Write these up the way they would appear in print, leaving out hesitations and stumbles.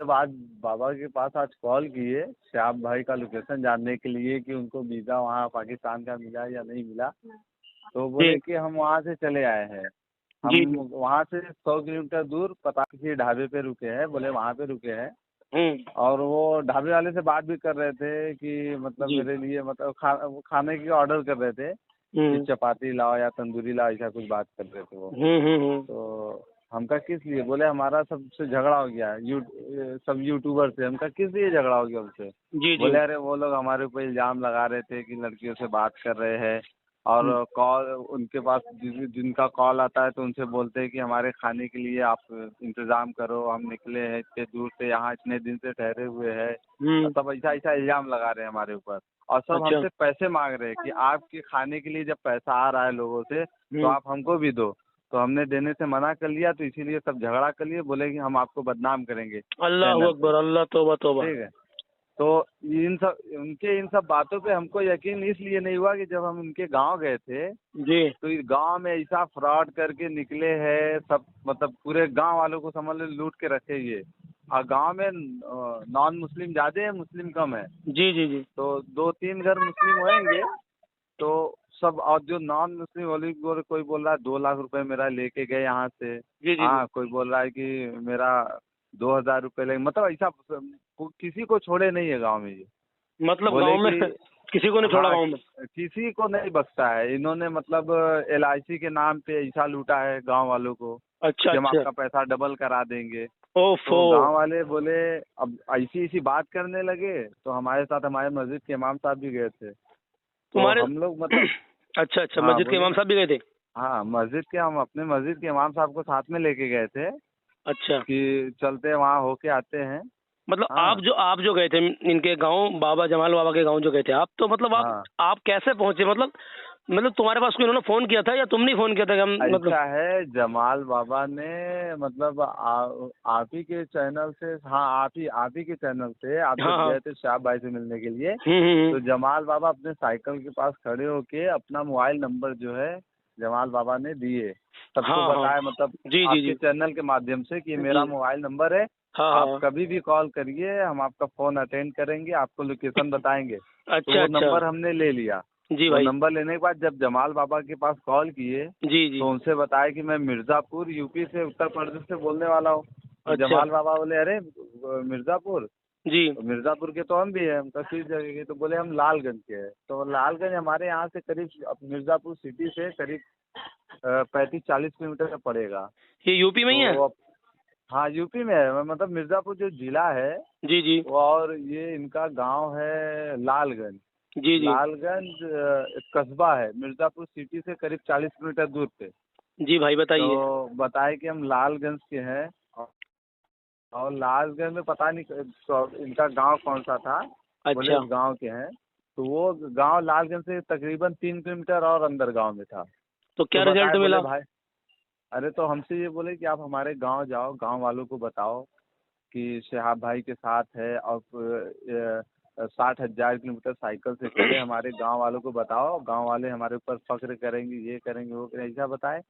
जब आज बाबा के पास आज कॉल किए श्याम भाई का लोकेशन जानने के लिए कि उनको वीज़ा वहाँ पाकिस्तान का मिला या नहीं मिला, तो बोले जी कि हम वहाँ से चले आए हैं। जी हम जी। वहाँ से 100 किलोमीटर दूर पता किसी ढाबे पे रुके हैं, बोले वहाँ पे रुके हैं। और वो ढाबे वाले से बात भी कर रहे थे कि मतलब जी। मेरे लिए मतलब वो खाने की ऑर्डर कर रहे थे कि हम्म चपाती लाओ या तंदूरी लाओ, ऐसा कुछ बात कर रहे थे वो। हम्म। तो हमका किस लिए, बोले हमारा सबसे झगड़ा हो गया सब यूट्यूबर से। हमका किस लिए झगड़ा हो गया उनसे? जी जी। बोले अरे वो लोग हमारे ऊपर इल्जाम लगा रहे थे कि लड़कियों से बात कर रहे हैं और हम्म, कॉल उनके पास जिनका कॉल आता है तो उनसे बोलते हैं कि हमारे खाने के लिए आप इंतज़ाम करो, हम निकले हैं इतने दूर से, यहाँ इतने दिन से ठहरे हुए हैं। और हम्म। सब ऐसा ऐसा इल्ज़ाम लगा रहे हैं हमारे ऊपर और सब अच्छा। हमसे पैसे मांग रहे हैं कि आपके खाने के लिए जब पैसा आ रहा है लोगों से तो हम्म। आप हमको भी दो। तो हमने देने से मना कर लिया, तो इसीलिए सब झगड़ा कर लिए, बोले कि हम आपको बदनाम करेंगे अल्लाह चैनल पे। अकबर, अल्लाह तौबा तौबा। ठीक है। तो इन सब बातों पे हमको यकीन इसलिए नहीं हुआ कि जब हम उनके गांव गए थे जी। तो इस गांव में ऐसा फ्रॉड करके निकले हैं सब, मतलब पूरे गांव वालों को समझ ले लूट के रखे ये। और गांव में नॉन मुस्लिम ज़्यादा है, मुस्लिम कम है। जी जी जी। तो 2-3 घर मुस्लिम होंगे, तो सब और जो नॉन मुस्लिम वाले कोई बोल रहा है 2 लाख रुपए मेरा लेके गए यहाँ से। जी जी जी। हाँ, कोई बोल रहा है कि मेरा 2,000 रुपये ले, मतलब ऐसा किसी को छोड़े नहीं है गांव में ये। मतलब बोले गांव में कि किसी को नहीं छोड़ा हाँ, गांव में। किसी को नहीं बख्शा है इन्होंने, मतलब LIC के नाम पे ऐसा लूटा है गांव वालों को अच्छा कि हम अच्छा। आपका पैसा डबल करा देंगे। ओफो। तो गांव वाले बोले, अब ऐसी ऐसी बात करने लगे, तो हमारे साथ हमारे मस्जिद के इमाम साहब भी गए थे। तो तुम्हारे हम लोग मतलब अच्छा अच्छा, हाँ मस्जिद के इमाम बोलिए। साहब भी गए थे? हाँ, हम अपने मस्जिद के इमाम साहब को साथ में लेके गए थे अच्छा। कि चलते वहाँ होके आते हैं। मतलब हाँ आप जो गए थे इनके गांव, बाबा जमाल बाबा के गांव जो गए थे आप, तो मतलब हाँ। आप कैसे पहुंचे? मतलब तुम्हारे पास कोई इन्होंने फोन किया था या तुमने फोन किया था कि हम मतलब? ऐसा है, जमाल बाबा ने मतलब आप ही के चैनल से, हाँ आप ही के चैनल से आप हाँ जब हाँ। गए थे शाह भाई से मिलने के लिए, हम्म। तो जमाल बाबा अपने साइकिल के पास खड़े होके अपना मोबाइल नंबर जो है जमाल बाबा ने दिए, सबको हाँ हाँ। बताया, मतलब जी जी आपके जी। चैनल के माध्यम से कि जी। मेरा मोबाइल नंबर है, हाँ आप हाँ। कभी भी कॉल करिए, हम आपका फ़ोन अटेंड करेंगे, आपको लोकेशन बताएंगे। तो अच्छा वो अच्छा। नंबर हमने ले लिया। जी वो भाई। नंबर लेने के बाद जब जमाल बाबा के पास कॉल किए जी जी। तो उनसे बताया कि मैं मिर्ज़ापुर यूपी से, उत्तर प्रदेश से बोलने वाला हूँ। तो अच्छा। जमाल बाबा बोले अरे मिर्ज़ापुर, जी। तो मिर्ज़ापुर के तो हम भी हैं, हम तो किस जगह के, तो बोले हम लालगंज के हैं। तो लालगंज हमारे यहाँ से करीब मिर्ज़ापुर सिटी से करीब 35-40 किलोमीटर का पड़ेगा। ये यूपी में ही है? तो हाँ यूपी में है, मतलब मिर्ज़ापुर जो जिला है जी जी। वो, और ये इनका गांव है लालगंज। जी जी। लालगंज एक कस्बा है मिर्ज़ापुर सिटी से करीब 40 किलोमीटर दूर पे। जी भाई बताइए। तो बताए कि हम लालगंज के हैं और लालगंज में पता नहीं तो इनका गांव कौन सा था, बोले अच्छा। उस गांव के हैं। तो वो गांव लालगंज से तकरीबन 3 किलोमीटर और अंदर गांव में था। तो तो क्या रिजल्ट बताए, बोले मिला? भाई, अरे तो हमसे ये बोले कि आप हमारे गांव जाओ, गांव वालों को बताओ कि शहाब भाई के साथ है और 60,000 किलोमीटर साइकिल से चले, हमारे गांव वालों को बताओ, गांव वाले हमारे ऊपर फख्र करेंगे, ये करेंगे वो करेंगे, ऐसा बताए।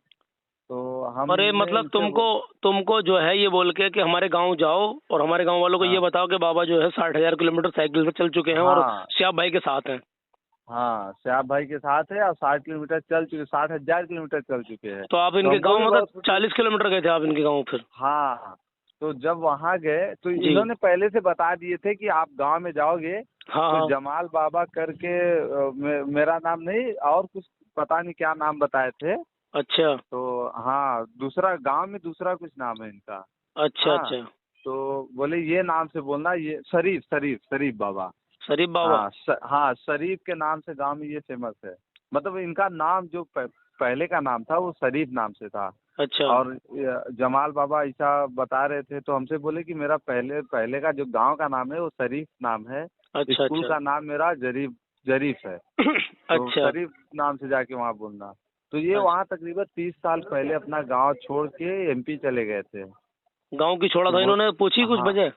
तो अरे हमने मतलब इनसे तुमको जो है ये बोल के कि हमारे गांव जाओ और हमारे गांव वालों को ये हाँ बताओ कि बाबा जो है 60,000 किलोमीटर साइकिल से चल चुके हैं और हाँ श्याम भाई के साथ हैं। हाँ, शहाब भाई के साथ है और 60 किलोमीटर चल चुके, 60,000 किलोमीटर चल चुके हैं। तो आप तो इनके हमको गांव भी मतलब बहुत खुशी। 40 किलोमीटर गए थे आप इनके गांव फिर? हाँ, तो जब वहाँ गए तो जी। इन्होंने पहले से बता दिए थे कि आप गांव में जाओगे हाँ तो हाँ। जमाल बाबा करके मेरा नाम नहीं और कुछ पता नहीं क्या नाम बताए थे। अच्छा तो हाँ, दूसरा गांव में दूसरा कुछ नाम है इनका। अच्छा। हाँ, अच्छा। तो बोले ये नाम से बोलना, ये शरीफ शरीफ शरीफ बाबा। शरीफ बाबा। हाँ हाँ, शरीफ के नाम से गांव में ये फेमस है। मतलब इनका नाम जो पहले का नाम था वो शरीफ नाम से था। अच्छा और जमाल बाबा ऐसा बता रहे थे, तो हमसे बोले कि मेरा पहले पहले का जो गांव का नाम है वो शरीफ नाम है, अच्छा। स्कूल अच्छा का नाम मेरा जरीफ है। तो अच्छा शरीफ नाम से जाके वहाँ बोलना। तो ये अच्छा। वहाँ तकरीबन 30 साल पहले अपना गांव छोड़ के MP चले गए थे। गांव की छोड़ा तो था वो इन्होंने, पूछी कुछ हाँ वजह?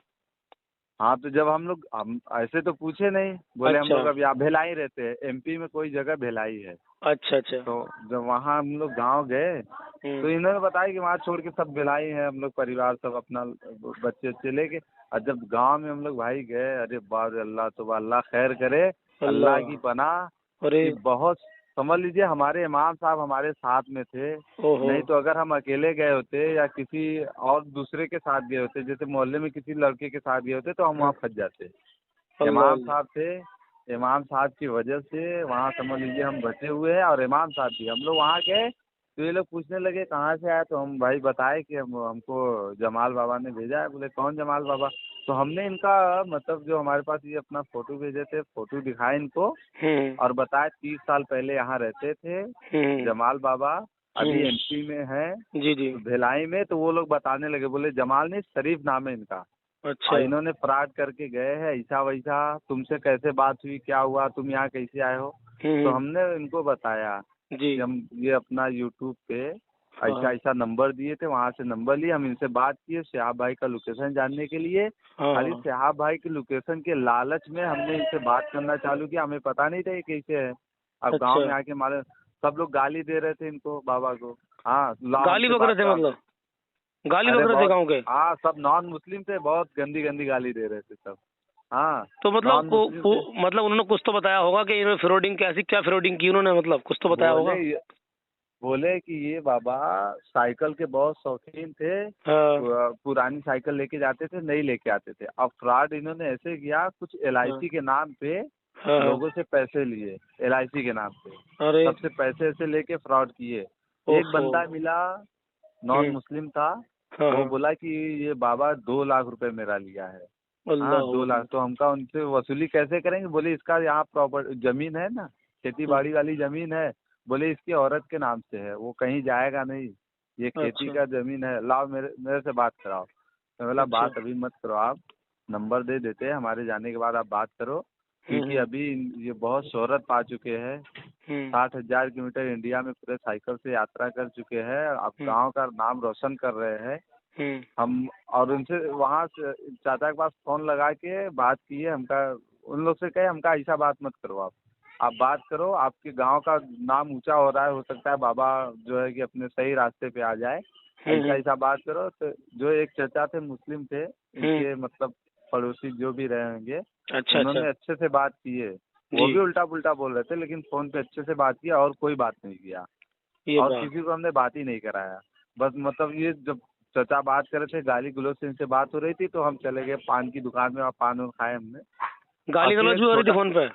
हाँ, तो जब हम ऐसे तो पूछे नहीं, बोले हम अच्छा लोग अब यहाँ भिलाई रहते हैं, MP में कोई जगह भिलाई है। अच्छा। अच्छा। तो जब वहाँ हम लोग गांव गए तो हम्म। इन्होंने बताया कि वहाँ छोड़ के सब भिलाई है हम लोग, परिवार सब अपना बच्चे बच्चे लेके। और जब गांव में हम लोग भाई गए, अरे बाप रे, अल्लाह तो अल्लाह खैर करे, अल्लाह की पनाह। अरे कि बहुत, समझ लीजिए हमारे इमाम साहब हमारे साथ में थे। ओहो, नहीं तो अगर हम अकेले गए होते या किसी और दूसरे के साथ गए होते, जैसे मोहल्ले में किसी लड़के के साथ गए होते, तो हम वहाँ फंस जाते। अल्लाह इमाम अल्लाह, साहब थे, इमाम साहब की वजह से वहाँ समझ लीजिए हम बचे हुए हैं। और इमाम साहब भी, हम लोग वहाँ गए तो ये लोग पूछने लगे कहाँ से आए, तो हम भाई बताए कि हमको जमाल बाबा ने भेजा है। बोले कौन जमाल बाबा? तो हमने इनका मतलब जो हमारे पास ये अपना फोटो भेजे थे, फोटो दिखाए इनको और बताया 30 साल पहले यहाँ रहते थे जमाल बाबा, अभी एमपी में है, जी जी, भिलाई में। तो वो लोग बताने लगे, बोले जमाल नहीं, शरीफ नाम है इनका, अच्छा, और इन्होंने फ्रॉड करके गए हैं, ऐसा वैसा। तुमसे कैसे बात हुई, क्या हुआ, तुम यहाँ कैसे आए हो? तो हमने इनको बताया जी, कि हम ये अपना यूट्यूब पे ऐसा हाँ ऐसा नंबर दिए थे, वहाँ से नंबर लिए, हम इनसे बात किए शहाब भाई का लोकेशन जानने के लिए। हाँ खाली हाँ, शहाब भाई के लोकेशन के लालच में हमने इनसे बात करना चालू किया, हमें पता नहीं था ये कैसे है। अब गांव अच्छा, में आके हमारे सब लोग गाली दे रहे थे इनको, बाबा को। हाँ, लाओ गाली हमसे बक बात रहे थे कराओ। मतलब, गाली बक अरे रहे थे बहुत, गाँव के? हाँ, सब नॉन मुस्लिम थे, बहुत गंदी गंदी गाली दे रहे थे सब। हाँ, तो मतलब नॉन मुस्लिम थे। मतलब उन्होंने कुछ तो बताया होगा कि इन्होंने फ्रॉडिंग कैसी, क्या फ्रॉडिंग की उन्होंने, मतलब कुछ तो बताया बोले होगा। बोले कि ये बाबा साइकिल के बहुत शौकीन थे, हाँ पुरानी साइकिल लेके जाते थे, नहीं लेके आते थे। अब फ्रॉड इन्होंने ऐसे किया, कुछ हाँ एलआईसी के नाम पे हाँ हाँ, लोगों से पैसे लिए, एलआईसी के नाम पे अरे सबसे पैसे ऐसे लेके फ्रॉड किए। एक ओहो, बंदा मिला, नॉन मुस्लिम था, हाँ वो हाँ, बोला कि ये बाबा 2 लाख रुपए मेरा लिया है। हाँ, अल्लाह 2 लाख। तो हमका उनसे वसूली कैसे करेंगे? बोले इसका यहाँ प्रॉपर जमीन है ना, खेती बाड़ी वाली जमीन है। बोले इसकी औरत के नाम से है, वो कहीं जाएगा नहीं, ये खेती अच्छा का जमीन है, लाओ मेरे मेरे से बात कराओ। मैं बोला अच्छा, बात अभी मत करो आप, नंबर दे देते हैं, हमारे जाने के बाद आप बात करो। क्योंकि हम्म, अभी ये बहुत शोहरत पा चुके हैं, हम्म 60,000 किलोमीटर इंडिया में पूरे साइकिल से यात्रा कर चुके हैं, अब हम्म गांव का नाम रोशन कर रहे हैं। हम्म, हम और उनसे वहाँ से चाचा के पास फोन लगा के बात किए, हमका उन लोग से कहे हमका ऐसा बात मत करो, आप बात करो, आपके गांव का नाम ऊंचा हो रहा है, हो सकता है बाबा जो है कि अपने सही रास्ते पे आ जाए, ऐसा हम्म, ऐसा बात करो। तो जो एक चाचा थे मुस्लिम थे, हम्म, इनके मतलब पड़ोसी जो भी रहे होंगे, अच्छा अच्छा, उन्होंने अच्छे से बात की है। वो जी, भी उल्टा पुल्टा बोल रहे थे, लेकिन फोन पे अच्छे से बात किया और कोई बात नहीं किया, ये और बात, किसी को हमने बात ही नहीं कराया। बस मतलब ये जब चाचा बात कर रहे थे, गाली गलौज से इनसे बात हो रही थी, तो हम चले गए पान की दुकान में और पान वान खाए हमने। और गाली फिर गलौज एक भी हो रही थी छोटा, फोन पे?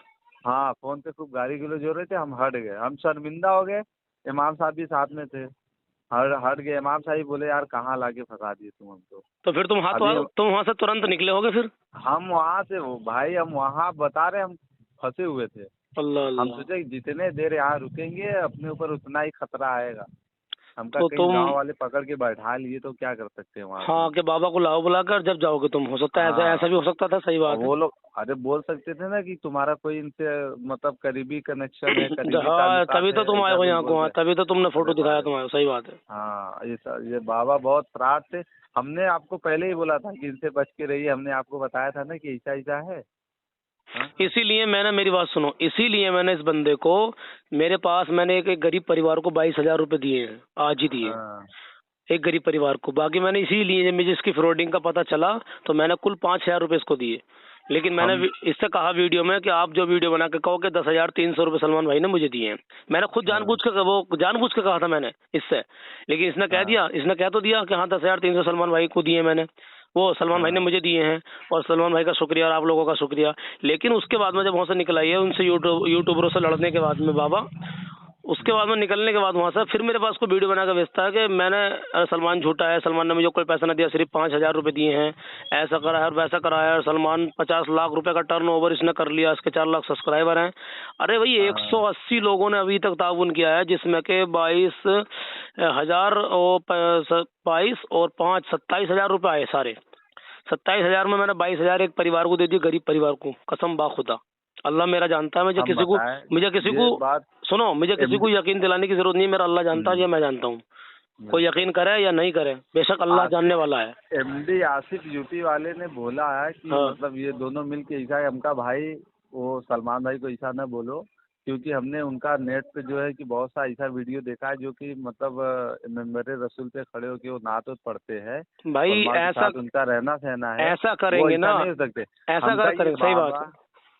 हाँ, फोन पे खूब गाली गलौज हो रहे थे, हम हट गए, हम शर्मिंदा हो गए। इमाम साहब भी साथ में थे, हट गए। इमाम साहब बोले यार कहाँ लाके फंसा दिए तुम हमको। तो फिर अभी तुम वहां से तुरंत निकले होगे फिर? हम वहाँ से, वो भाई हम वहाँ बता रहे, हम फंसे हुए थे। अल्लाह हम अल्लाह, सोचे कि जितने देर यहाँ रुकेंगे अपने ऊपर उतना ही खतरा आएगा। हमका तो कहीं तुम, गांव वाले पकड़ के बैठा लिए तो क्या कर सकते हैं वहाँ पे। हाँ, कि बाबा को लाओ बुलाकर जब जाओगे तुम, हो सकता है ऐसा हाँ, ऐसा भी हो सकता था, सही और बात है। वो लोग अरे बोल सकते थे ना कि तुम्हारा कोई इनसे मतलब करीबी कनेक्शन है, करीबी हाँ, तभी ताल्लुकात तो है, तुम आए ऐसा हो कुछ यहाँ को, बोल हाँ, रहे। तभी तो तुमने फोटो अरे दिखाया भाई, तुम्हारा, सही बात है। हाँ, ये बाबा बहुत फ्रॉड थे। हमने आपको पहले ही बोला था कि इनसे बच के रहिए, हमने आपको बताया था ना कि ऐसा ऐसा है। हाँ, इसीलिए मैंने, मेरी बात सुनो, इसीलिए मैंने इस बंदे को, मेरे पास मैंने एक गरीब परिवार को 22,000 रुपए दिए हैं, आज ही दिए, हाँ, एक गरीब परिवार को। बाकी मैंने इसीलिए, जब मुझे इसकी फ्रॉडिंग का पता चला तो मैंने कुल 5,000 रुपए इसको दिए। लेकिन मैंने हम इससे कहा वीडियो में कि आप जो वीडियो बना के कहो कि 10,300 रुपए सलमान भाई ने मुझे दिए हैं। मैंने खुद हाँ, जानबूझ के कहा था मैंने इससे। लेकिन इसने कह हाँ, दिया, इसने कह तो दिया कि हाँ 10,300 सलमान भाई को दिए मैंने, वो सलमान भाई ने हाँ, मुझे दिए हैं, और सलमान भाई का शुक्रिया और आप लोगों का शुक्रिया। लेकिन उसके बाद में जब वहाँ से निकल आई है उनसे यूट्यूबरों से लड़ने के बाद में बाबा, उसके बाद में निकलने के बाद वहाँ से फिर मेरे पास को वीडियो बना कर भेजता है कि मैंने, सलमान झूठा है, सलमान ने मुझे कोई पैसा नहीं दिया, सिर्फ 5,000 रुपए दिए हैं, ऐसा करा है और वैसा करा है, और सलमान 50 लाख रुपए का टर्नओवर इसने कर लिया, इसके 4 लाख सब्सक्राइबर हैं। अरे भाई, हाँ, 180 लोगों ने अभी तक ताउन किया है, जिसमें के 22,000 और 22 और 5 27,000 रुपए आए सारे। 27,000 में मैंने 22,000 एक परिवार को दे दिए, गरीब परिवार को, कसम बा खुदा, अल्लाह मेरा जानता है। हम बताएं मुझे किसी को ये बात। सुनो, मुझे किसी को एमडी यकीन दिलाने की जरूरत नहीं है, मेरा अल्लाह जानता है, ये मैं जानता हूँ। कोई बिल्कुल। यकीन करे या नहीं करे, बेशक अल्लाह जानने वाला है। एमडी आसिफ यूपी वाले ने बोला है कि हाँ मतलब ये दोनों मिलके ऐसा है, हमका भाई वो सलमान भाई को ऐसा न बोलो, क्योंकि हमने उनका नेट पे जो है कि बहुत सा ऐसा वीडियो देखा है जो कि मतलब मेरे रसूल पे खड़े होके वो नात पढ़ते हैं भाई और माँ के ऐसा साथ उनका रहना सहना है, ऐसा वो करेंगे ऐसा ना, नहीं हो सकते। ऐसा हमका ये करेंगे, सही बात बाबा है।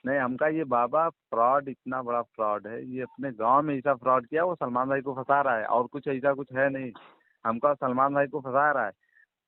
नहीं, हमका ये बाबा फ्रॉड, इतना बड़ा फ्रॉड है, ये अपने गांव में ऐसा फ्रॉड किया, वो सलमान भाई को फंसा रहा है और कुछ ऐसा कुछ है नहीं। हमका सलमान भाई को फंसा रहा है।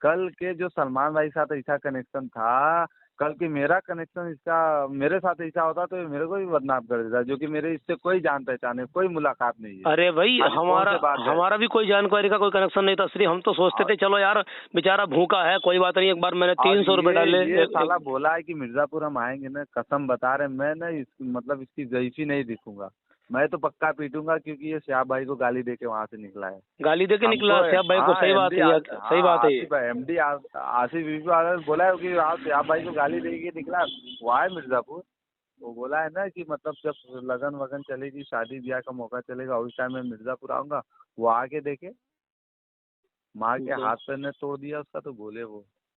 कल के जो सलमान भाई के साथ ऐसा कनेक्शन था, कल के मेरा कनेक्शन इसका मेरे साथ ऐसा होता तो ये मेरे को भी बदनाम कर देता, जो कि मेरे इससे कोई जान पहचान है, कोई मुलाकात नहीं है, अरे भाई खाली फोन हमारा से बात है। हमारा भी कोई जानकारी का कोई कनेक्शन नहीं था, सिर्फ हम तो सोचते थे चलो यार बेचारा भूखा है, कोई बात नहीं। एक बार मैंने और 300 रुपये डाले। ये साला बोला है कि मिर्जापुर हम आएंगे ना, कसम बता रहे, मैं ना मतलब इसकी जैसी नहीं दिखूंगा, मैं तो पक्का पीटूंगा, क्योंकि ये श्याम भाई को गाली दे के वहाँ से निकला है। गाली दे के हमको निकला श्याम भाई को, हाँ सही बात एमडी है ये, सही बात है ये। आसिफ एमडी आसिफ बीबी वाला ने बोला है कि आप श्याम भाई को गाली दे के निकला, वो है मिर्जापुर। वो बोला है ना कि मतलब जब लगन वगन चलेगी, शादी ब्याह का मौका चलेगा, उस टाइम में मिर्जापुर आऊंगा, वो आके देखे, मार के हाथ पैर ने तोड़ दिया उसका, तो बोले वो